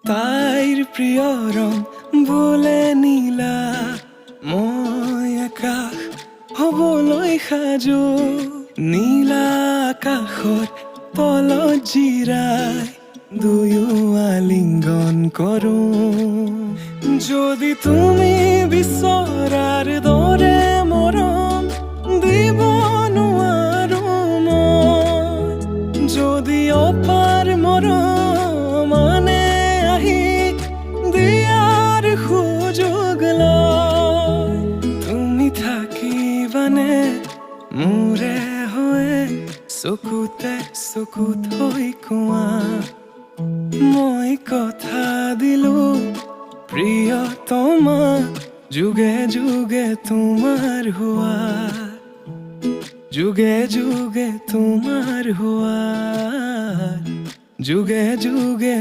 তাইৰ প্ৰিয় ৰং বোলে নীলা, মই আকাশ হবলৈ সাজু। নীলা আকাশৰ তলত জিৰাই দুয়ো আলিঙ্গন কৰো। যদি তুমি বিচৰাৰ দৰে মৰম দিব নোৱাৰো মই, যদি অপাৰ মৰম মানে আহি দিয়াৰ সুযোগ লয়, তুমি থাকিবানে মোৰে হৈ চকুতে চকুত হৈ কোৱা। মই কথা দিলো প্ৰিয়তমা, যুগে যুগে তোমাৰ হোৱা, যুগে যুগে তোমাৰ হোৱা, যুগে যুগে